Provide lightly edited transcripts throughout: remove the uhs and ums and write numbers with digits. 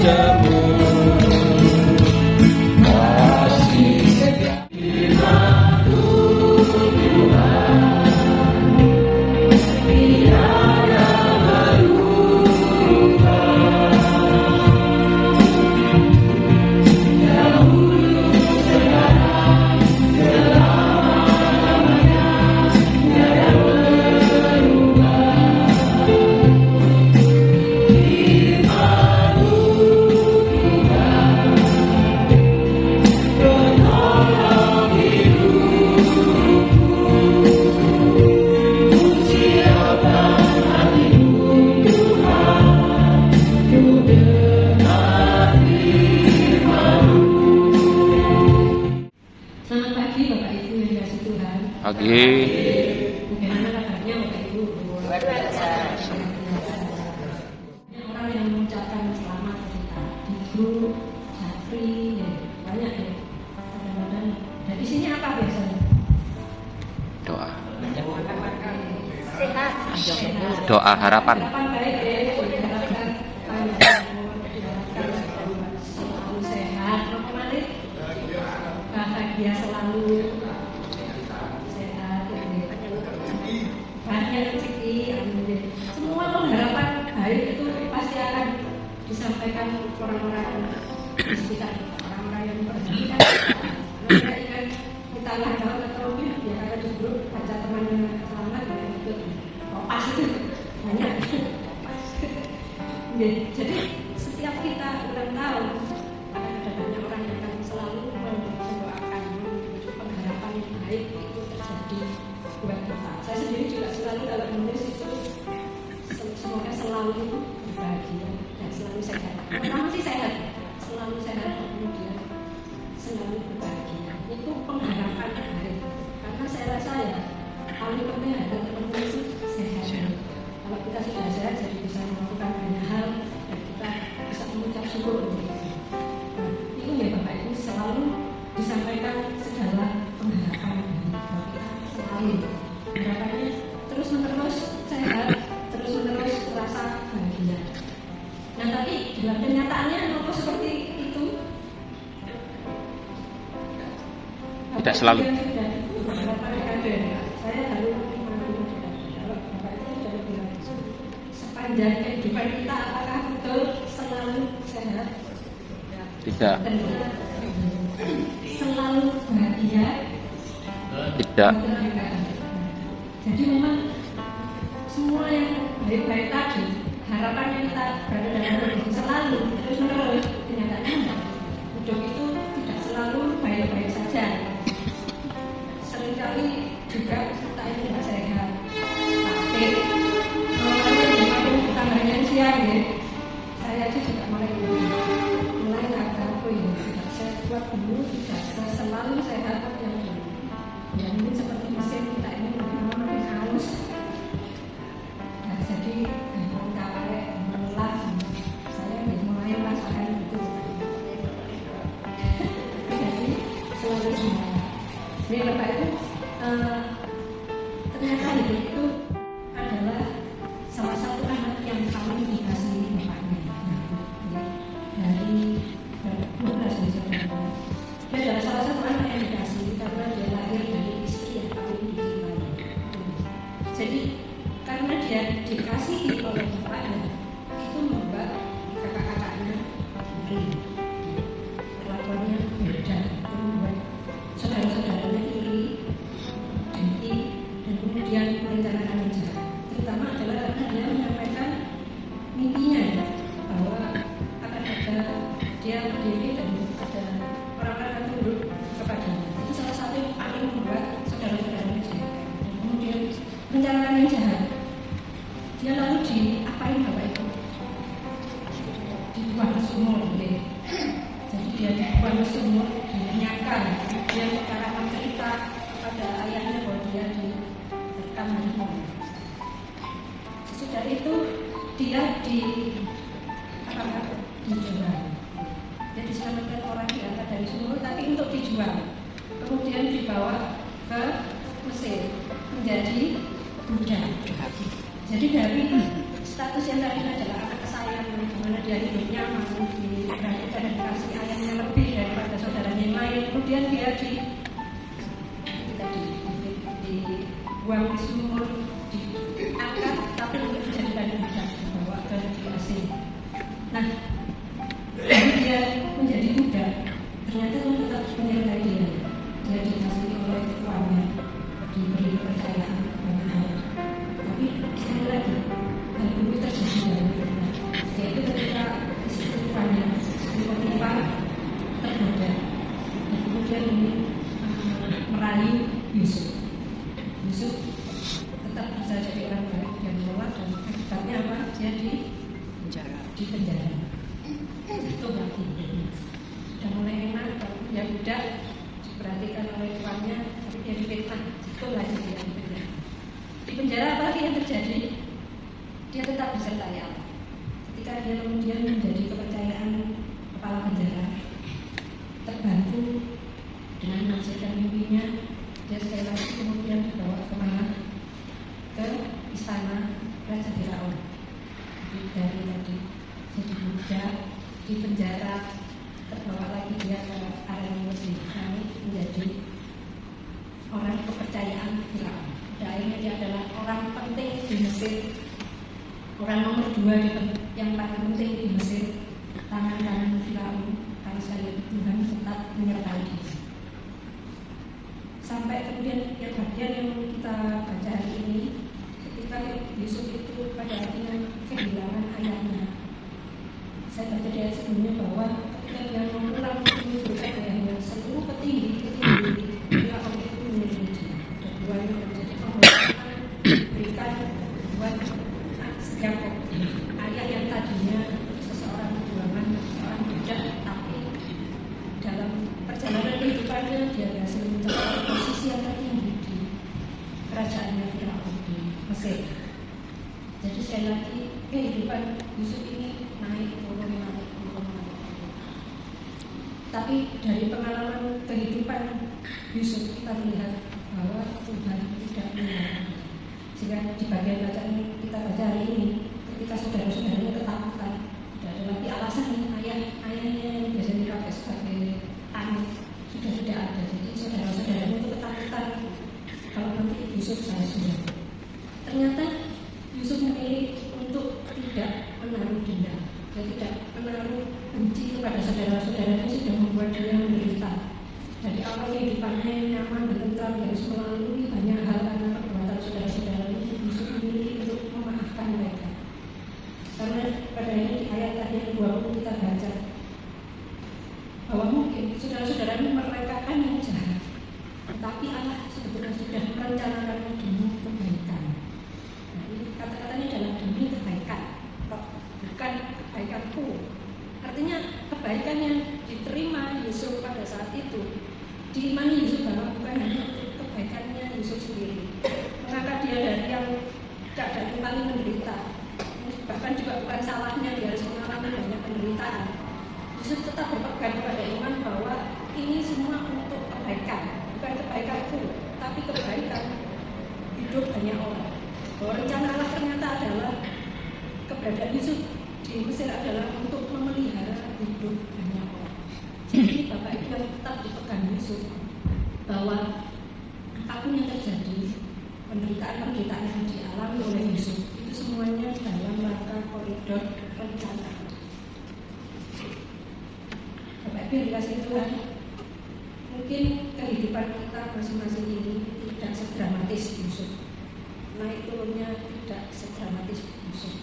jemu kasih setia pagi. Bagaimana kabarnya Bapak Ibu? Luar biasa. Orang yang mengucapkan selamat kita di grup, Jafri, ya, banyak ya. Kadang-kadang dari sini apa biasanya? Doa. Sehat. Doa harapan. Harapan baik ya. Diharapkan panjang umur, diharapkan selalu sehat, bahagia selalu. Banyak rezeki, amin. Semua pengharapan baik itu pasti akan disampaikan orang-orang di sekitar kita, orang-orang yang berhubungan. Karena kan kita nggak tahu atau ya kalau di grup baca teman-teman selamat ya itu pas itu banyak. Jadi setiap kita ulang tahun akan ada banyak orang yang akan selalu mendoakan pengharapan yang baik itu terjadi buat kita. Saya sendiri juga selalu kalau menulis itu semoga selalu bahagia dan selalu sehat. Pertama sih sehat, selalu sehat dan kemudian selalu berbahagia. Itu pengharapan baik. Karena saya rasa ya paling penting adalah teman-teman itu sehat. Kalau kita sudah sehat, jadi bisa melakukan banyak hal dan kita bisa mengucap syukur untuk itu. Nah, itu ya Bapak Ibu selalu disampaikan segala pengharapan bahwa kita selalu harapannya terus menerus sehat, terus menerus merasa bahagia. Nah tapi dalam kenyataannya apa seperti itu? Tidak selalu. Saya baru Bapak itu sudah bilang sepanjang kehidupan kita apakah betul selalu sehat? Tidak. Selalu bahagia? Tidak. Jadi memang semua yang baik-baik tadi harapannya kita berada dalam hidup selalu terus menerus, kenyataannya hidup itu tidak selalu baik-baik saja. Seringkali juga kita ini tidak sehat, sakit, tambahnya usia ya. Saya aja juga mulai nggak tahu ya, tidak saya buat dulu tidak selalu sehat yang dulu. Ya mungkin seperti mesin kita ini makin halus. Nah, jadi karet melas, saya mulai merasakan itu. Jadi selalu semangat. Ini Bapak Ibu, ternyata hidup itu adalah salah satu anak yang paling dikasihi bapaknya. Dari 12 saudara. Dia adalah salah satu anak yang dikasihi karena dia lahir dari istri yang paling dicintai. Jadi karena dia dikasihi oleh bapaknya, itu membuat kakak-kakaknya iri, perlakuannya beda, itu membuat saudara-saudaranya iri, dengki, dan kemudian merencanakan yang jahat. Terutama adalah karena dia menyampaikan mimpinya bahwa akan ada dia berdiri dan ada orang-orang akan tunduk kepadanya. Itu salah satu yang paling membuat saudara-saudaranya jahat. Dan kemudian rencanakan yang jahat. Dia lalu diapain Bapak Ibu? Dibuang ke sumur, ya. Jadi dia dibuang ke sumur, dilenyapkan. Dia secara mencerita kepada ayahnya bahwa dia direkam harimau. Sesudah itu dia dijual. Dia diselamatkan orang diangkat dari sumur, tapi untuk dijual. Kemudian dibawa ke Mesir menjadi budak. Jadi dari status yang tadi adalah anak kesayangan bagaimana dia hidup nyaman, diperhatikan dan dikasih ayahnya lebih daripada saudaranya yang lain. Kemudian dia dibuang di sumur, diangkat, tapi untuk dijadikan budak, dibawa ke negeri asing. Nah, dia menjadi budak, ternyata Tuhan tetap menyertai dia. Dia dikasih oleh tuannya, diberi kepercayaan banyak hal. Tapi sekali lagi, hal buruk terjadi dalam hidupnya, yaitu ketika istri tuannya, istri Potifar tergoda, dan kemudian ini merayu Yusuf. Yusuf tetap bisa jadi orang baik, dia menolak, dan akibatnya apa? Dia di penjara. Itu lagi. Sudah mulai enak, dia budak, diperhatikan oleh tuannya, tapi dia difitnah. Itu lagi dia di penjara. Di penjara apalagi yang terjadi? Dia tetap disertai Allah. Ketika dia kemudian menjadi kepercayaan kepala penjara, terbantu dengan menafsirkan mimpinya, dia sekali lagi kemudian dibawa kemana? Ke istana Raja Firaun. Dari tadi jadi budak di penjara, terbawa lagi dia ke area Mesir, menjadi orang kepercayaan Firaun. Akhirnya dia adalah orang penting di Mesir, orang nomor 2 yang paling penting di Mesir, tangan kanan Firaun, karena sekali Tuhan tetap menyertai dia. Sampai kemudian yang bagian yang kita baca hari ini, ketika Yusuf itu pada akhirnya kehilangan ayahnya. Saya baca di ayat sebelumnya bahwa ketika dia mau pulang menyuruhkan ayahnya, seluruh petinggi Firaun itu menyuruh dia. Kedua yang menjadi pembelaan berikan buat Yakob, ayah yang tadinya seseorang buangan, seorang budak, tapi dalam perjalanan kehidupannya dia berhasil mencapai posisi yang tertinggi di kerajaannya Firaun di Mesir. Jadi sekali lagi kehidupan Yusuf ini naik turun. Tapi dari pengalaman kehidupan Yusuf kita melihat bahwa Tuhan tidak meninggalkan. Sehingga di bagian bacaan kita baca hari ini, ketika saudara-saudaranya ketakutan, tidak ada lagi alasan ayahnya yang biasa dipakai sebagai anak sudah tidak ada. Jadi saudara-saudaranya itu ketakutan kalau nanti Yusuf saya sudah. Ternyata Yusuf memilih untuk tidak menaruh dendam, dan tidak menaruh benci kepada saudara-saudaranya sudah membuat dia menderita. Dari awal kehidupannya yang nyaman dan tentram, harus melalui banyak hal karena perbuatan saudara-saudaranya. Yusuf memilih untuk memaafkan mereka. Karena pada ini di ayat tadi yang 20 kita baca bahwa mungkin saudara-saudaranya merekakan yang jahat, tetapi Allah sebetulnya sudah merencanakannya demi kebaikan. Nah, ini kata-katanya adalah demi kebaikan, bukan kebaikanku. Artinya kebaikan yang diterima Yusuf pada saat itu, diimani Yusuf bahwa bukan hanya untuk kebaikannya Yusuf sendiri, mengangkat dia dari yang keadaan yang paling menderita, bahkan juga bukan salahnya dia harus mengalami banyak penderitaan. Yusuf tetap berpegang pada iman bahwa ini semua untuk kebaikan, bukan kebaikanku, tapi kebaikan hidup banyak orang. Bahwa rencana Allah ternyata adalah keberadaan Yusuf di Mesir adalah untuk memelihara hidup banyak orang. Jadi Bapak Ibu yang tetap dipegang Yusuf bahwa apapun yang terjadi, penderitaan-penderitaan yang dialami oleh Yusuf itu semuanya dalam rangka koridor rencana. Bapak Ibu yang dikasih Tuhan, mungkin kehidupan kita masing-masing ini tidak sedramatis Yusuf, naik turunnya tidak sedramatis Yusuf.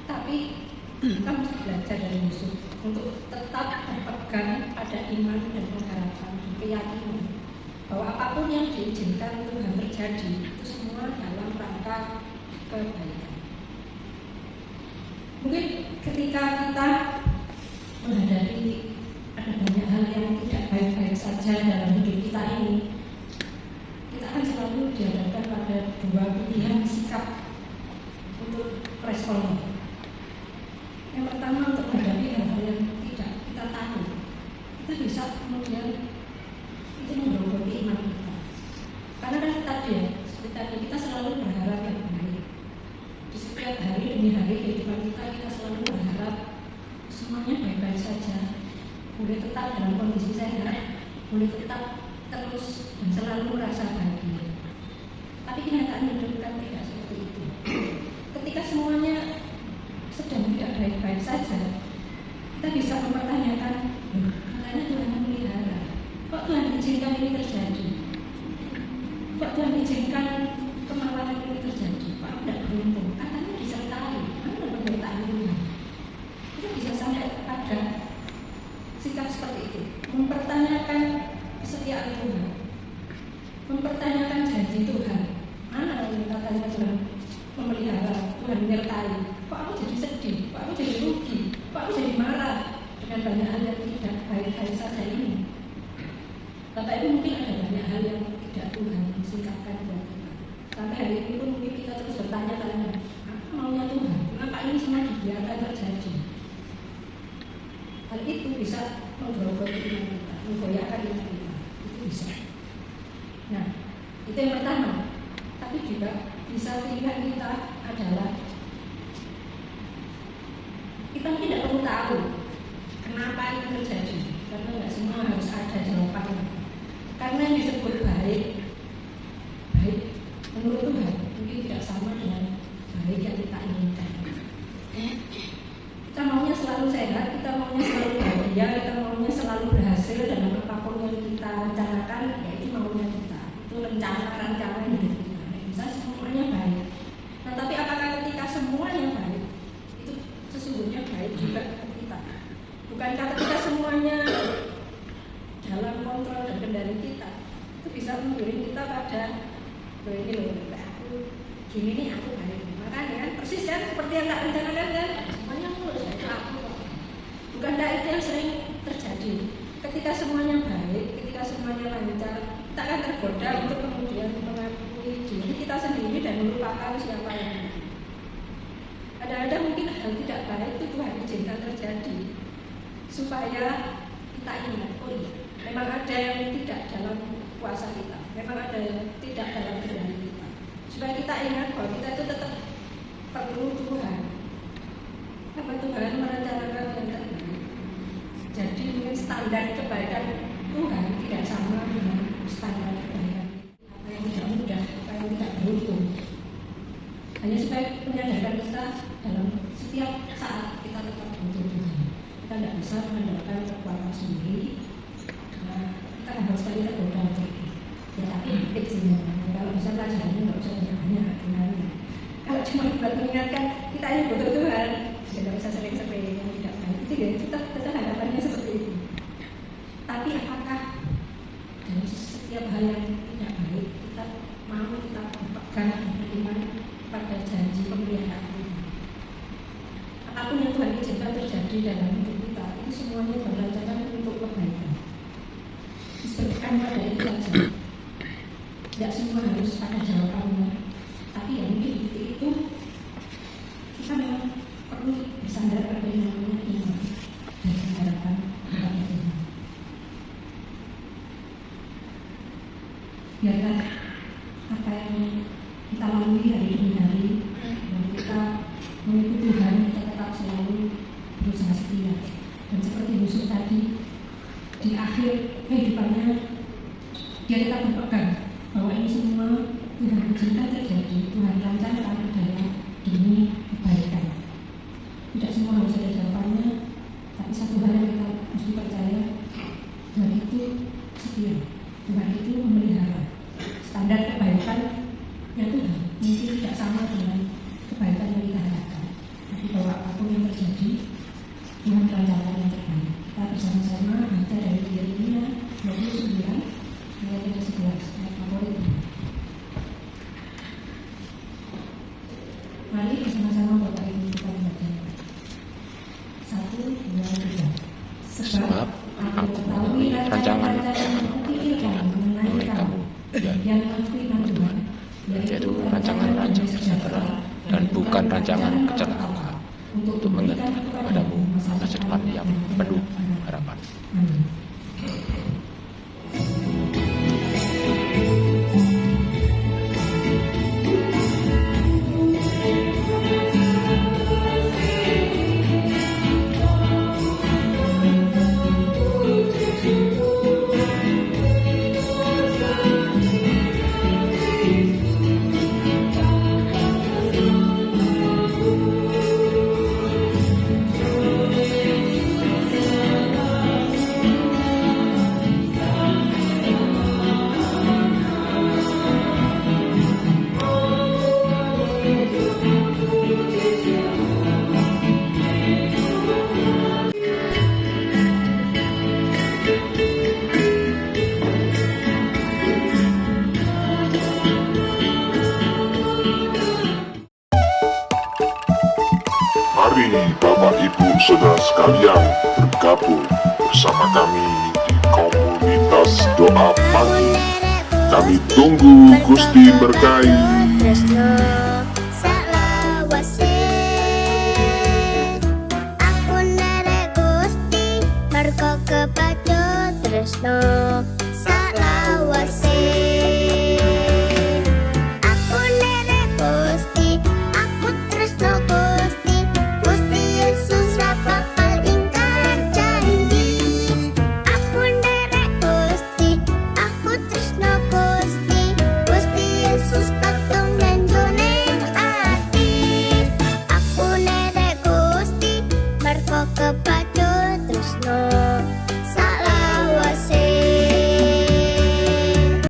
Tapi kita mesti belajar dari Yusuf untuk tetap berpegang pada iman dan pengharapan, keyakinan bahwa apapun yang diizinkan Tuhan terjadi itu semua dalam rangka kebaikan. Mungkin ketika kita menghadapi ada banyak hal yang tidak baik-baik saja dalam hidup kita ini, kita akan selalu dihadapkan pada dua pilihan sikap untuk responnya. Yang pertama, untuk menghadapi hal-hal yang tidak kita tahu, kita bisa kemudian itu menggerogoti iman kita. Karena kan tadi ya, seperti tadi kita selalu berharap yang baik. Di setiap hari demi hari kehidupan kita selalu berharap semuanya baik-baik saja, boleh tetap dalam kondisi sehat, boleh tetap terus dan selalu merasa bahagia. Tapi kenyataan hidup kan tidak seperti itu. Ketika semuanya sedang tidak baik-baik saja, kita bisa mempertanyakan, katanya Tuhan memelihara, kok Tuhan izinkan ini terjadi? Kok Tuhan izinkan kemalangan ini terjadi? Kok aku tidak beruntung? Katanya disertai, mana penyertaan Tuhan? Kita bisa sampai pada sikap seperti itu, mempertanyakan kesetiaan Tuhan, mempertanyakan janji Tuhan. Mana yang katanya Tuhan memelihara, Tuhan menyertai? Kok aku jadi sedih? Kok aku jadi rugi? Kok aku jadi marah dengan banyak hal yang tidak baik-baik saja ini? Bapak Ibu, mungkin ada banyak hal yang tidak Tuhan singkapkan buat kita. Sampai hari ini pun mungkin kita terus bertanya-tanya, apa maunya Tuhan? Kenapa ini semua dibiarkan terjadi? Hal itu bisa menggerogoti iman kita, menggoyahkan iman kita. Itu bisa. Nah, itu yang pertama. Tapi juga bisa pilihan kita adalah kita tidak perlu tahu kenapa itu terjadi, karena nggak semua harus ada jawabannya. Karena yang disebut baik menurut Tuhan mungkin tidak sama dengan baik yang kita inginkan. Kita maunya selalu sehat, kita maunya selalu bahagia, kita maunya selalu berhasil dalam apapun yang kita rencanakan, yaitu maunya kita. Itu rencana hidup kita. Bisa semuanya baik. Nah, tapi apakah ketika semuanya baik, itu sesungguhnya baik juga untuk kita? Bukankah ketika semuanya dalam kontrol dan kendali kita, itu bisa menggiring kita pada ini loh, aku gini nih, aku baik. Makanya kan persis kan seperti yang tak rencanakan kan, semuanya mulus, itu aku. Bukankah itu yang sering terjadi? Ketika semuanya baik, ketika semuanya lancar, kita akan tergoda untuk kemudian mengakui diri kita sendiri dan melupakan siapa yang ada. Ada mungkin hal tidak baik itu Tuhan izinkan terjadi supaya kita ingat, oh iya, memang ada yang tidak dalam kuasa kita, memang ada yang tidak dalam kendali kita, supaya kita ingat bahwa kita itu tetap perlu Tuhan. Karena Tuhan merencanakan yang terbaik. Jadi mungkin standar kebaikan Tuhan tidak sama dengan standar kebaikan apa yang tidak mudah, apa yang tidak beruntung. Hanya supaya menyadarkan kita dalam setiap saat kita tetap butuh Tuhan. Kita tidak bisa mengandalkan kekuatan sendiri, karena kita harus sekali tergoda untuk itu. Ya tapi dikit sih, kalau bisa pelajarannya nggak usah banyak Tuhan. Kalau cuma buat mengingatkan kita ini butuh Tuhan, ya nggak usah sering-sering yang tidak baik. Itu ya tetap harapannya seperti itu. Tapi apakah dalam setiap hal yang tidak baik kita mau kita berpegang dan beriman pada janji pemeliharaan Tuhan? Apapun yang Tuhan izinkan terjadi dalam hidup kita, itu semuanya berencana untuk kebaikan. Disebutkan pada itu saja. Tidak semua harus ada jawabannya, tapi ya mungkin itu kita memang perlu bersandar pada yang namanya iman dan harapan kepada Tuhan. Biarlah apa yang kita lalui hari demi hari, dan kita mengikuti Tuhan, kita tetap selalu berusaha setia. Dan seperti Yusuf tadi, di akhir kehidupannya dia tetap berpegang bahwa ini semua Tuhan izinkan terjadi, Tuhan lancarkan adalah demi kebaikan. Tidak semua harus ada jawabannya, tapi satu hal yang kita mesti percaya, Tuhan itu setia, Tuhan itu memelihara. Standar kebaikan yang Tuhan mungkin tidak sama dengan kebaikan yang kita harapkan, tapi bahwa apapun yang terjadi, Tuhan lancarkan yang terbaik. Kita bersama-sama baca dari Yeremia 29 ayat 11, ayat favorit. Mari bersama-sama Bapak Ibu kita membaca. 1, 2, 3. Sebab aku mengetahui rancangan pikirkan mengenai kamu, yang firman Tuhan, yaitu rancangan sejahtera dan bukan rancangan kecelakaan, untuk memberikan kepadamu masa depan yang penuh harapan. Amin. saudara sekalian bergabung bersama kami di komunitas doa pagi. Kami tunggu, Gusti berkahi.